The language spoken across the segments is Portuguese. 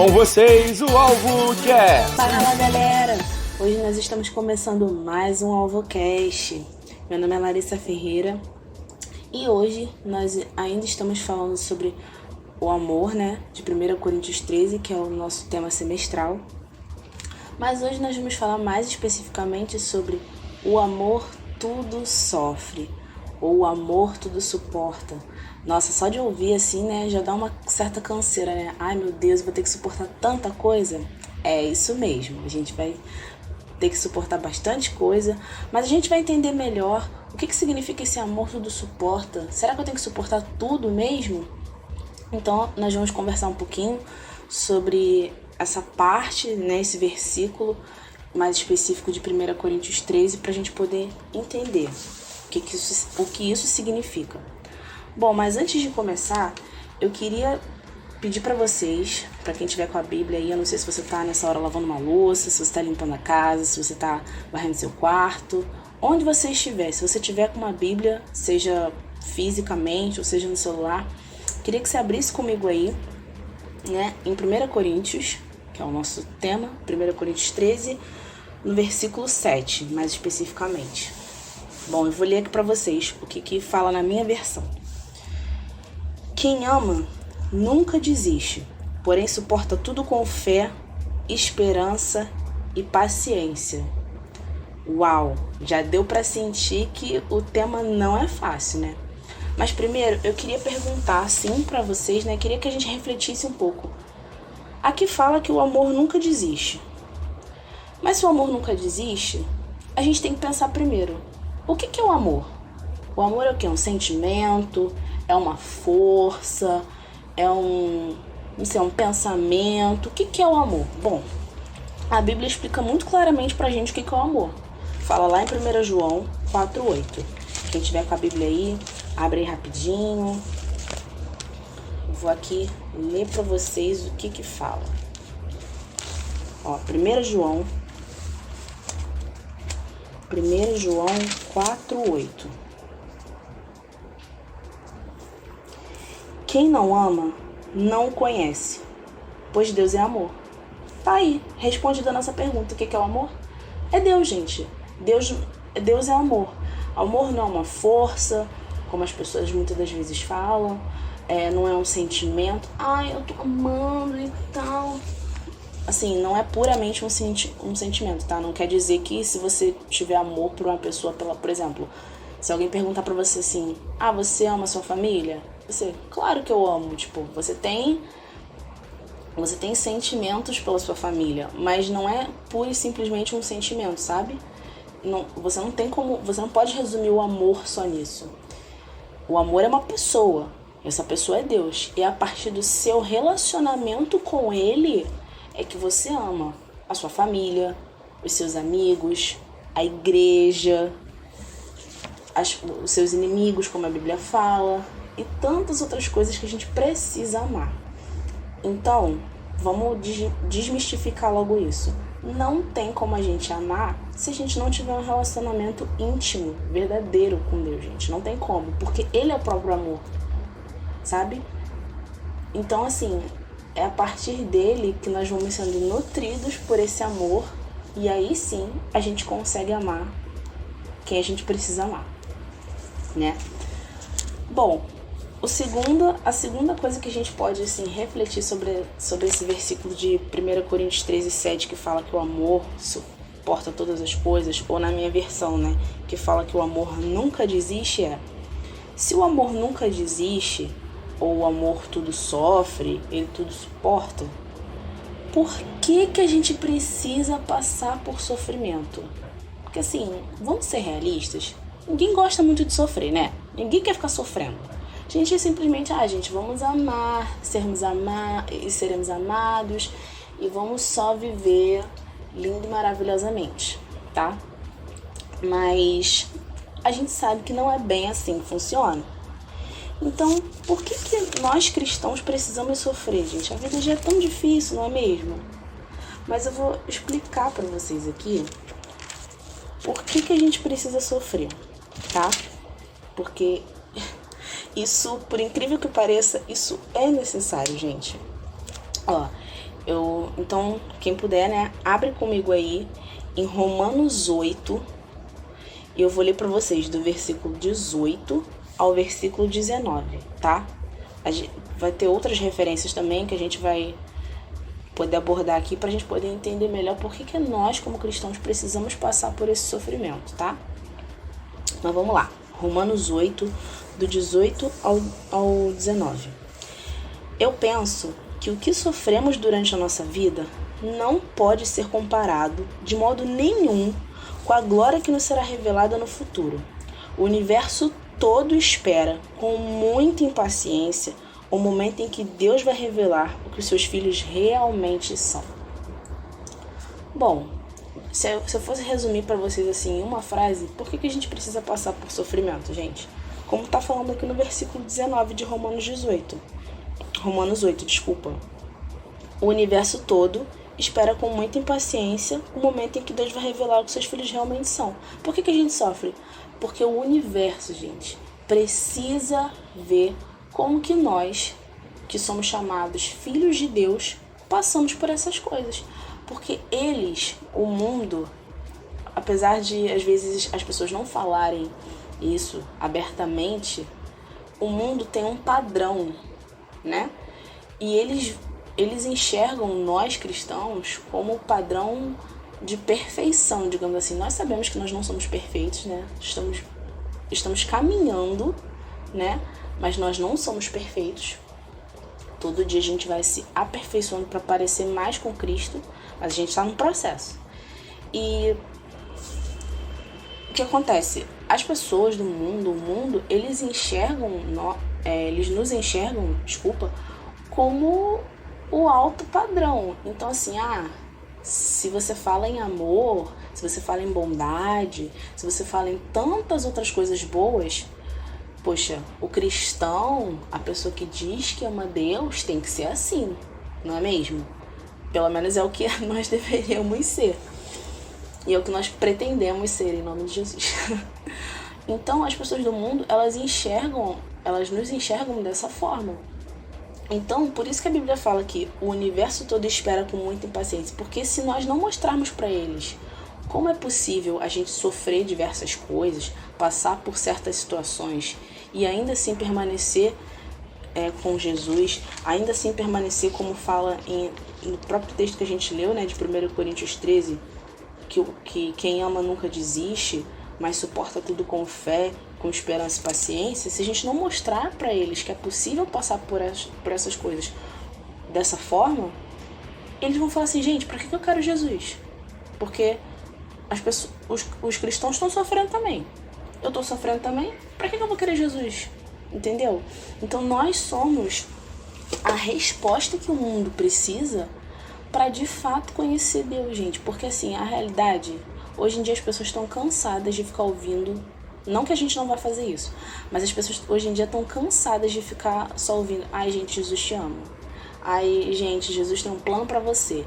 Com vocês, o AlvoCast! Fala, galera! Hoje nós estamos começando mais um AlvoCast. Meu nome é Larissa Ferreira e hoje nós ainda estamos falando sobre o amor, de 1 Coríntios 13, que é o nosso tema semestral. Mas hoje nós vamos falar mais especificamente sobre o amor tudo sofre, ou o amor tudo suporta. Nossa, só de ouvir assim, já dá uma certa canseira, Ai, meu Deus, vou ter que suportar tanta coisa. É isso mesmo, a gente vai ter que suportar bastante coisa, mas a gente vai entender melhor o que significa esse amor tudo suporta. Será que eu tenho que suportar tudo mesmo? Então, nós vamos conversar um pouquinho sobre essa parte, esse versículo mais específico de 1 Coríntios 13, para a gente poder entender o que isso significa. Bom, mas antes de começar, eu queria pedir para vocês, para quem tiver com a Bíblia aí, eu não sei se você tá nessa hora lavando uma louça, se você tá limpando a casa, se você tá varrendo seu quarto, onde você estiver, se você tiver com uma Bíblia, seja fisicamente ou seja no celular, queria que você abrisse comigo aí, em 1 Coríntios, que é o nosso tema, 1 Coríntios 13, no versículo 7, mais especificamente. Bom, eu vou ler aqui para vocês o que fala na minha versão. Quem ama nunca desiste, porém suporta tudo com fé, esperança e paciência. Uau, já deu para sentir que o tema não é fácil, Mas primeiro eu queria perguntar assim para vocês, queria que a gente refletisse um pouco. Aqui fala que o amor nunca desiste. Mas se o amor nunca desiste, a gente tem que pensar primeiro, o que é o amor? O amor é o quê? Um sentimento? É uma força? É um pensamento? O que é o amor? Bom, a Bíblia explica muito claramente pra gente o que é o amor. Fala lá em 1 João 4,8. Quem tiver com a Bíblia aí, abre aí rapidinho. Vou aqui ler pra vocês o que fala. 1 João 4,8. Quem não ama, não o conhece, pois Deus é amor. Tá aí, respondida a nossa pergunta, o que é o amor? É Deus, gente. Deus é amor. Amor não é uma força, como as pessoas muitas das vezes falam, não é um sentimento. Eu tô amando e tal. Assim, não é puramente um sentimento, tá? Não quer dizer que se você tiver amor por uma pessoa, por exemplo, se alguém perguntar pra você assim, você ama a sua família? Você, claro que eu amo, você tem sentimentos pela sua família, mas não é pura e simplesmente um sentimento, sabe? Você não pode resumir o amor só nisso. O amor é uma pessoa, essa pessoa é Deus, e a partir do seu relacionamento com Ele é que você ama a sua família, os seus amigos, a igreja, os seus inimigos, como a Bíblia fala, e tantas outras coisas que a gente precisa amar. Então, vamos desmistificar logo isso. Não tem como a gente amar se a gente não tiver um relacionamento íntimo, verdadeiro com Deus, gente. Não tem como, porque Ele é o próprio amor, sabe? Então, assim, é a partir dele que nós vamos sendo nutridos por esse amor, e aí sim a gente consegue amar quem a gente precisa amar, Bom, a segunda coisa que a gente pode refletir sobre esse versículo de 1 Coríntios 13, 7, que fala que o amor suporta todas as coisas, ou na minha versão, que fala que o amor nunca desiste, se o amor nunca desiste, ou o amor tudo sofre, ele tudo suporta, por que a gente precisa passar por sofrimento? Porque assim, vamos ser realistas, ninguém gosta muito de sofrer, Ninguém quer ficar sofrendo. A gente simplesmente, vamos amar, seremos e seremos amados, e vamos só viver lindo e maravilhosamente, tá? Mas a gente sabe que não é bem assim que funciona. Então, por que nós cristãos precisamos sofrer, gente? A vida já é tão difícil, não é mesmo? Mas eu vou explicar pra vocês aqui por que a gente precisa sofrer, tá? Porque isso, por incrível que pareça, isso é necessário, gente. Então, quem puder, né, abre comigo aí em Romanos 8, e eu vou ler para vocês do versículo 18 ao versículo 19, tá? Vai ter outras referências também que a gente vai poder abordar aqui pra gente poder entender melhor por que nós, como cristãos, precisamos passar por esse sofrimento, tá? Mas vamos lá. Romanos 8, do 18 ao 19. Eu penso que o que sofremos durante a nossa vida não pode ser comparado de modo nenhum com a glória que nos será revelada no futuro. O universo todo espera, com muita impaciência, o momento em que Deus vai revelar o que os seus filhos realmente são. Bom, se eu fosse resumir para vocês assim em uma frase, por que a gente precisa passar por sofrimento, gente? Como está falando aqui no versículo 19 de Romanos 8, desculpa. O universo todo espera com muita impaciência o momento em que Deus vai revelar o que seus filhos realmente são. Por que a gente sofre? Porque o universo, gente, precisa ver como que nós, que somos chamados filhos de Deus, passamos por essas coisas. Porque o mundo, apesar de às vezes as pessoas não falarem isso abertamente, o mundo tem um padrão, né? E eles enxergam nós cristãos como o padrão de perfeição, digamos assim. Nós sabemos que nós não somos perfeitos, né? Estamos caminhando, né? Mas nós não somos perfeitos. Todo dia a gente vai se aperfeiçoando para parecer mais com Cristo, mas a gente está no processo. E o que acontece? As pessoas do mundo, eles nos enxergam, como o alto padrão. Então assim, se você fala em amor, se você fala em bondade, se você fala em tantas outras coisas boas, poxa, o cristão, a pessoa que diz que ama Deus, tem que ser assim, não é mesmo? Pelo menos é o que nós deveríamos ser. E é o que nós pretendemos ser, em nome de Jesus. Então, as pessoas do mundo, elas nos enxergam dessa forma. Então, por isso que a Bíblia fala que o universo todo espera com muita impaciência. Porque se nós não mostrarmos para eles como é possível a gente sofrer diversas coisas, passar por certas situações e ainda assim permanecer com Jesus, ainda assim permanecer como fala no próprio texto que a gente leu, né, de 1 Coríntios 13, que quem ama nunca desiste, mas suporta tudo com fé, com esperança e paciência. Se a gente não mostrar para eles que é possível passar por essas coisas dessa forma, eles vão falar assim, gente, para que eu quero Jesus? Porque os cristãos estão sofrendo também. Eu estou sofrendo também, para que eu vou querer Jesus? Entendeu? Então nós somos a resposta que o mundo precisa para de fato conhecer Deus, gente. Porque assim, a realidade, hoje em dia as pessoas estão cansadas de ficar ouvindo. Não que a gente não vai fazer isso, mas as pessoas hoje em dia estão cansadas de ficar só ouvindo: ai, gente, Jesus te ama. Ai, gente, Jesus tem um plano para você.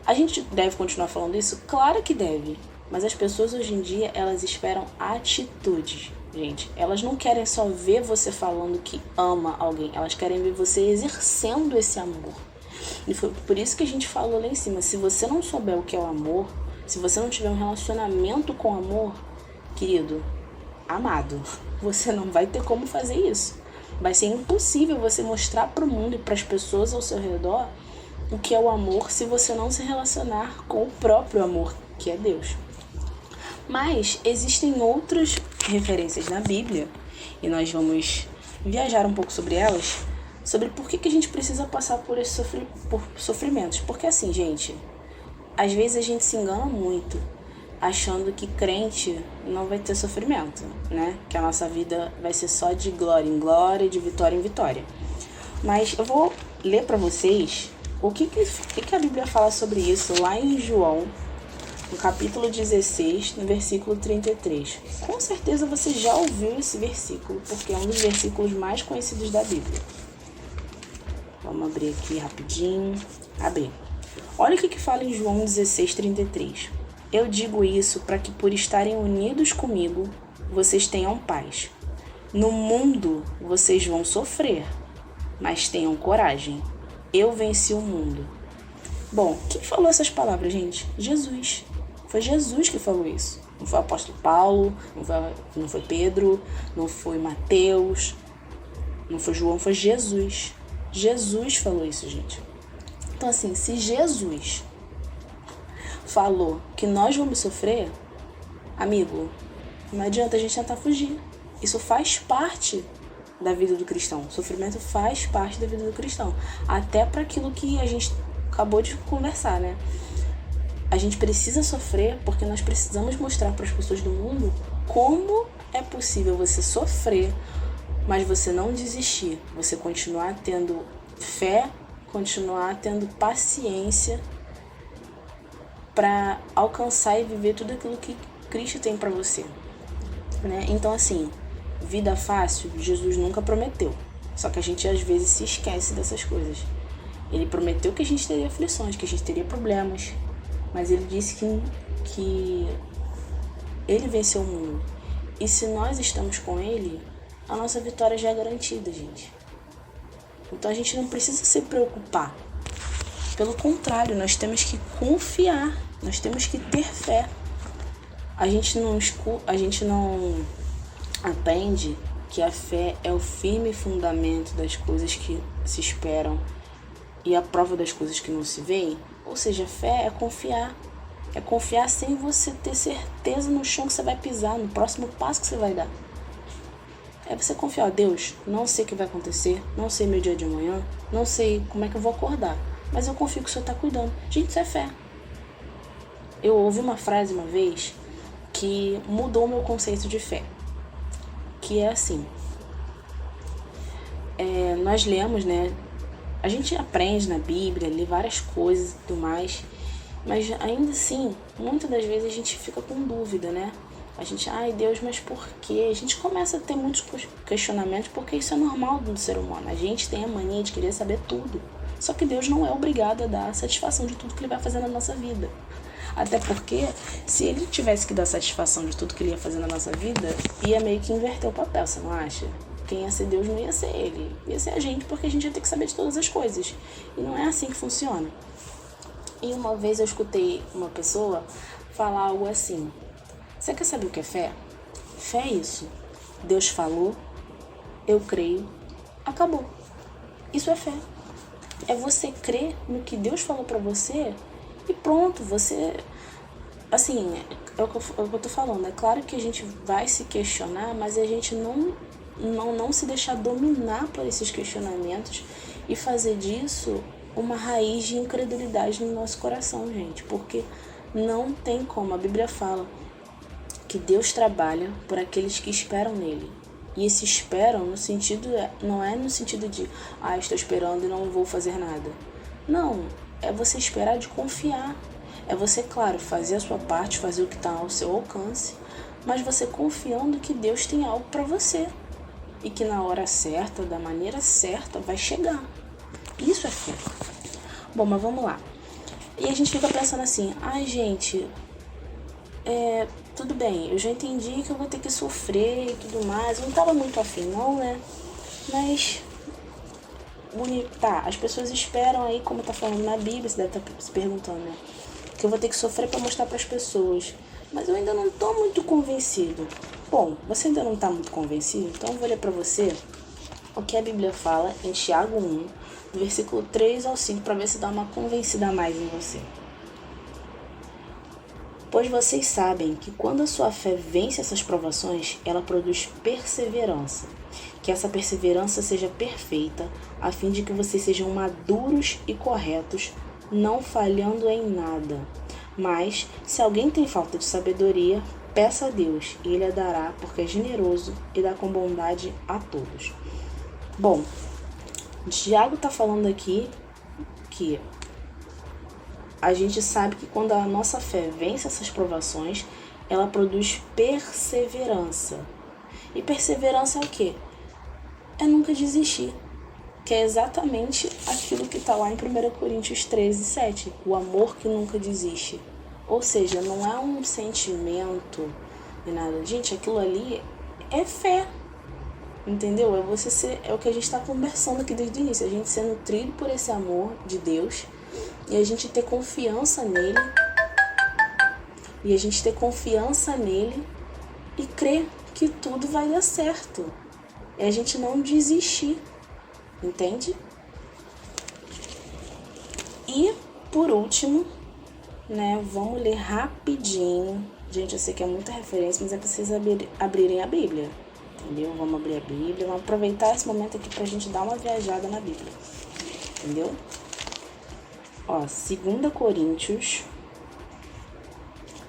A gente deve continuar falando isso? Claro que deve. Mas as pessoas hoje em dia, elas esperam atitudes, gente. Elas não querem só ver você falando que ama alguém. Elas querem ver você exercendo esse amor. E foi por isso que a gente falou lá em cima. Se você não souber o que é o amor, se você não tiver um relacionamento com amor, querido, amado, você não vai ter como fazer isso. Vai ser impossível você mostrar para o mundo e para as pessoas ao seu redor o que é o amor se você não se relacionar com o próprio amor, que é Deus. Mas existem outras referências na Bíblia, e nós vamos viajar um pouco sobre elas, sobre por que a gente precisa passar por sofrimentos. Porque assim, gente, às vezes a gente se engana muito, achando que crente não vai ter sofrimento, né? Que a nossa vida vai ser só de glória em glória, de vitória em vitória. Mas eu vou ler para vocês o que a Bíblia fala sobre isso lá em João, no capítulo 16, no versículo 33. Com certeza você já ouviu esse versículo, porque é um dos versículos mais conhecidos da Bíblia. Vamos abrir aqui rapidinho. Abrir. Olha o que fala em João 16, 33. Eu digo isso para que, por estarem unidos comigo, vocês tenham paz. No mundo vocês vão sofrer, mas tenham coragem. Eu venci o mundo. Bom, quem falou essas palavras, gente? Jesus. Foi Jesus que falou isso. Não foi o apóstolo Paulo, não foi Pedro, não foi Mateus, não foi João, foi Jesus. Jesus falou isso, gente. Então, assim, se Jesus falou que nós vamos sofrer, amigo, não adianta a gente tentar fugir. Isso faz parte da vida do cristão. O sofrimento faz parte da vida do cristão. Até para aquilo que a gente acabou de conversar, né? A gente precisa sofrer porque nós precisamos mostrar para as pessoas do mundo como é possível você sofrer, mas você não desistir. Você continuar tendo fé, continuar tendo paciência para alcançar e viver tudo aquilo que Cristo tem para você, né? Então, assim, vida fácil, Jesus nunca prometeu. Só que a gente às vezes se esquece dessas coisas. Ele prometeu que a gente teria aflições, que a gente teria problemas, mas ele disse que ele venceu o mundo. E se nós estamos com ele, a nossa vitória já é garantida, gente. Então a gente não precisa se preocupar. Pelo contrário, nós temos que confiar, nós temos que ter fé. A gente não aprende que a fé é o firme fundamento das coisas que se esperam e a prova das coisas que não se veem. Ou seja, fé é confiar. É confiar sem você ter certeza no chão que você vai pisar, no próximo passo que você vai dar. É você confiar, Deus, não sei o que vai acontecer, não sei meu dia de amanhã, não sei como é que eu vou acordar, mas eu confio que o Senhor está cuidando. Gente, isso é fé. Eu ouvi uma frase uma vez que mudou o meu conceito de fé, que é assim, nós lemos, né? A gente aprende na Bíblia, lê várias coisas e tudo mais, mas ainda assim, muitas das vezes a gente fica com dúvida, né? A gente, ai Deus, mas por quê? A gente começa a ter muitos questionamentos, porque isso é normal do ser humano. A gente tem a mania de querer saber tudo. Só que Deus não é obrigado a dar satisfação de tudo que Ele vai fazer na nossa vida. Até porque, se Ele tivesse que dar satisfação de tudo que Ele ia fazer na nossa vida, ia meio que inverter o papel, você não acha? Quem ia ser Deus não ia ser Ele, ia ser a gente, porque a gente ia ter que saber de todas as coisas. E não é assim que funciona. E uma vez eu escutei uma pessoa falar algo assim: você quer saber o que é fé? Fé é isso. Deus falou, eu creio, acabou. Isso é fé. É você crer no que Deus falou pra você e pronto, você... Assim, é o que eu tô falando. É claro que a gente vai se questionar, mas a gente não se deixar dominar por esses questionamentos e fazer disso uma raiz de incredulidade no nosso coração, gente. Porque não tem como. A Bíblia fala que Deus trabalha por aqueles que esperam nele. E esse esperam no sentido, não é no sentido de estou esperando e não vou fazer nada. Não, é você esperar de confiar. É você, claro, fazer a sua parte, fazer o que está ao seu alcance, mas você confiando que Deus tem algo para você. E que na hora certa, da maneira certa, vai chegar. Isso é fé. Bom, mas vamos lá. E a gente fica pensando assim, gente... tudo bem, eu já entendi que eu vou ter que sofrer e tudo mais. Eu não tava muito afim não, né? Mas, as pessoas esperam aí, como tá falando na Bíblia, você deve estar se perguntando, né? Que eu vou ter que sofrer para mostrar para as pessoas. Mas eu ainda não tô muito convencido. Bom, você ainda não tá muito convencido? Então eu vou ler para você o que a Bíblia fala em Tiago 1, do versículo 3 ao 5, para ver se dá uma convencida a mais em você. Pois vocês sabem que quando a sua fé vence essas provações, ela produz perseverança. Que essa perseverança seja perfeita, a fim de que vocês sejam maduros e corretos, não falhando em nada. Mas, se alguém tem falta de sabedoria, peça a Deus, e Ele a dará, porque é generoso e dá com bondade a todos. Bom, Tiago está falando aqui que a gente sabe que quando a nossa fé vence essas provações, ela produz perseverança. E perseverança é o quê? É nunca desistir. Que é exatamente aquilo que está lá em 1 Coríntios 13, 7. O amor que nunca desiste. Ou seja, não é um sentimento e nada. Gente, aquilo ali é fé. Entendeu? É o que a gente está conversando aqui desde o início. A gente ser nutrido por esse amor de Deus e a gente ter confiança nele. E a gente ter confiança nele e crer que tudo vai dar certo. E a gente não desistir. Entende? E, por último, né, vamos ler rapidinho. Gente, eu sei que é muita referência, mas é preciso abrirem a Bíblia. Entendeu? Vamos abrir a Bíblia, vamos aproveitar esse momento aqui pra gente dar uma viajada na Bíblia. Entendeu? Ó, 2 Coríntios,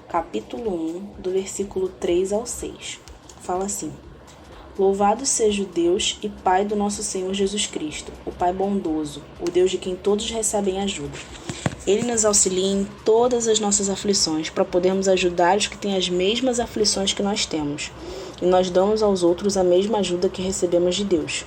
capítulo 1, do versículo 3 ao 6. Fala assim: Louvado seja o Deus e Pai do nosso Senhor Jesus Cristo, o Pai bondoso, o Deus de quem todos recebem ajuda. Ele nos auxilia em todas as nossas aflições, para podermos ajudar os que têm as mesmas aflições que nós temos. E nós damos aos outros a mesma ajuda que recebemos de Deus.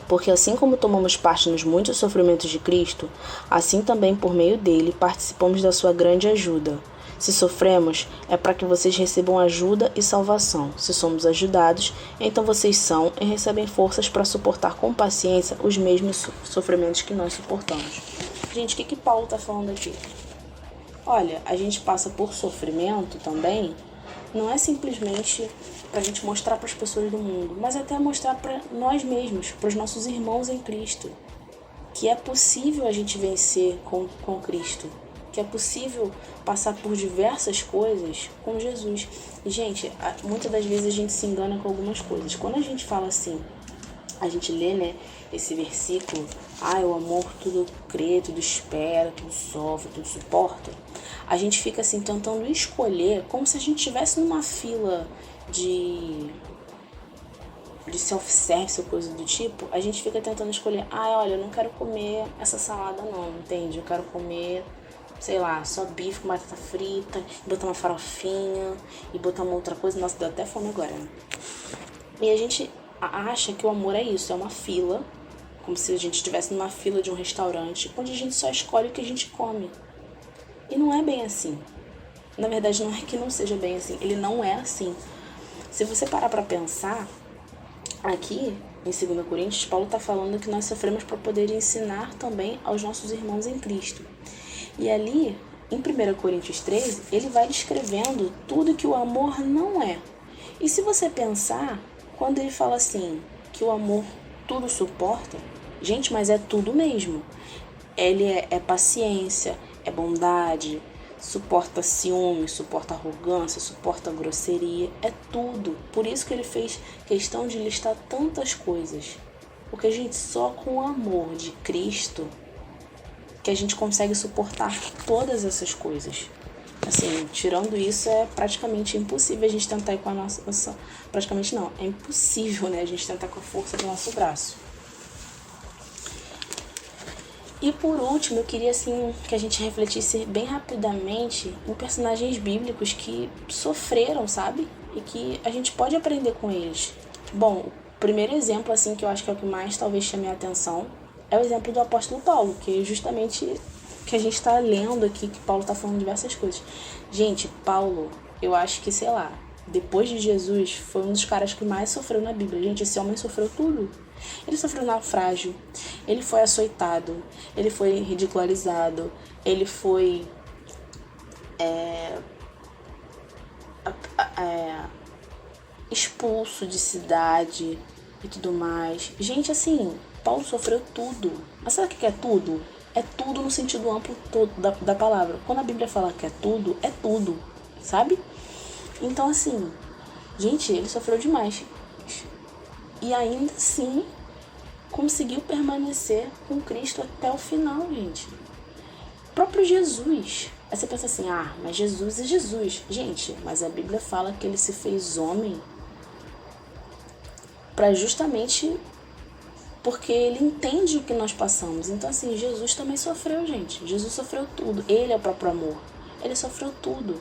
Porque assim como tomamos parte nos muitos sofrimentos de Cristo, assim também por meio dele participamos da sua grande ajuda. Se sofremos, é para que vocês recebam ajuda e salvação. Se somos ajudados, então vocês são e recebem forças para suportar com paciência os mesmos sofrimentos que nós suportamos. Gente, o que Paulo está falando aqui? Olha, a gente passa por sofrimento também, não é simplesmente para a gente mostrar para as pessoas do mundo, mas até mostrar para nós mesmos, para os nossos irmãos em Cristo, que é possível a gente vencer com Cristo, que é possível passar por diversas coisas com Jesus. E, gente, muitas das vezes a gente se engana com algumas coisas. Quando a gente fala assim, a gente lê, né, esse versículo, o amor tudo crê, tudo espera, tudo sofre, tudo suporta, a gente fica assim tentando escolher, como se a gente estivesse numa fila de self-service ou coisa do tipo. A gente fica tentando escolher, olha, eu não quero comer essa salada não, entende? Eu quero comer, sei lá, só bife com batata frita, e botar uma farofinha, e botar uma outra coisa. Nossa, deu até fome agora, né? E a gente acha que o amor é isso, é uma fila, como se a gente estivesse numa fila de um restaurante, onde a gente só escolhe o que a gente come. E não é bem assim. Na verdade, não é que não seja bem assim, ele não é assim. Se você parar para pensar, aqui em 2 Coríntios, Paulo está falando que nós sofremos para poder ensinar também aos nossos irmãos em Cristo. E ali, em 1 Coríntios 13, ele vai descrevendo tudo que o amor não é. E se você pensar, quando ele fala assim, que o amor tudo suporta, gente, mas é tudo mesmo. Ele é paciência, é bondade, suporta ciúme, suporta arrogância, suporta grosseria, é tudo. Por isso que ele fez questão de listar tantas coisas. Porque, gente, só com o amor de Cristo que a gente consegue suportar todas essas coisas. Assim, tirando isso, é praticamente impossível a gente tentar ir com a nossa... Praticamente não, é impossível, né, a gente tentar com a força do nosso braço. E por último, eu queria assim que a gente refletisse bem rapidamente em personagens bíblicos que sofreram, sabe? E que a gente pode aprender com eles. Bom, o primeiro exemplo assim que eu acho que é o que mais talvez chame a atenção é o exemplo do apóstolo Paulo, que é justamente que a gente está lendo aqui, que Paulo está falando diversas coisas. Gente, Paulo, eu acho que, sei lá, depois de Jesus, foi um dos caras que mais sofreu na Bíblia. Gente, esse homem sofreu tudo. Ele sofreu naufrágio, ele foi açoitado, ele foi ridicularizado, ele foi expulso de cidade e tudo mais. Gente, assim, Paulo sofreu tudo. Mas sabe o que é tudo? É tudo no sentido amplo todo da palavra. Quando a Bíblia fala que é tudo, sabe? Então, assim, gente, ele sofreu demais. E ainda assim, conseguiu permanecer com Cristo até o final, gente. O próprio Jesus. Aí você pensa assim, mas Jesus é Jesus. Gente, mas a Bíblia fala que ele se fez homem para justamente porque ele entende o que nós passamos. Então, assim, Jesus também sofreu, gente. Jesus sofreu tudo. Ele é o próprio amor. Ele sofreu tudo.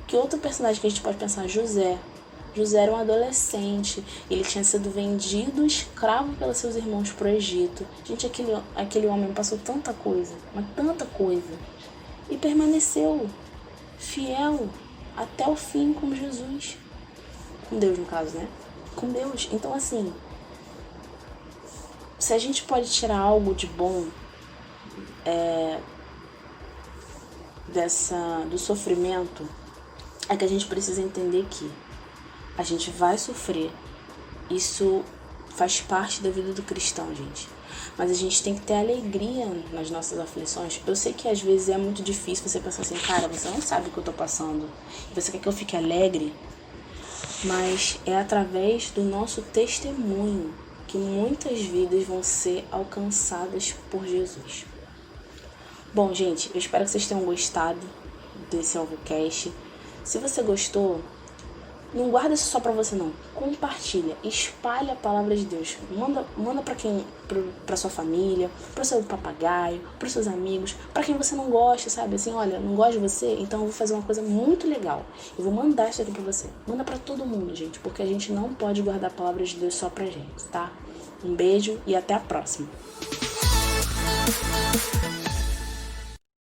Que outro personagem que a gente pode pensar? José. José era um adolescente. Ele tinha sido vendido escravo pelos seus irmãos para o Egito. Gente, aquele homem passou tanta coisa. Mas tanta coisa. E permaneceu fiel até o fim com Jesus. Com Deus, no caso, né? com Deus. Então, assim, se a gente pode tirar algo de bom do sofrimento, é que a gente precisa entender que a gente vai sofrer. Isso faz parte da vida do cristão, gente. Mas a gente tem que ter alegria nas nossas aflições. Eu sei que às vezes é muito difícil você pensar assim, cara, você não sabe o que eu tô passando. Você quer que eu fique alegre? Mas é através do nosso testemunho que muitas vidas vão ser alcançadas por Jesus. Bom, gente, eu espero que vocês tenham gostado desse AlvoCast. Se você gostou, não guarda isso só pra você não. Compartilha, espalha a palavra de Deus. Manda pra sua família, pro seu papagaio, pros seus amigos, pra quem você não gosta, sabe? Assim, olha, não gosto de você, então eu vou fazer uma coisa muito legal. Eu vou mandar isso aqui pra você. Manda pra todo mundo, gente, porque a gente não pode guardar a palavra de Deus só pra gente, tá? Um beijo e até a próxima.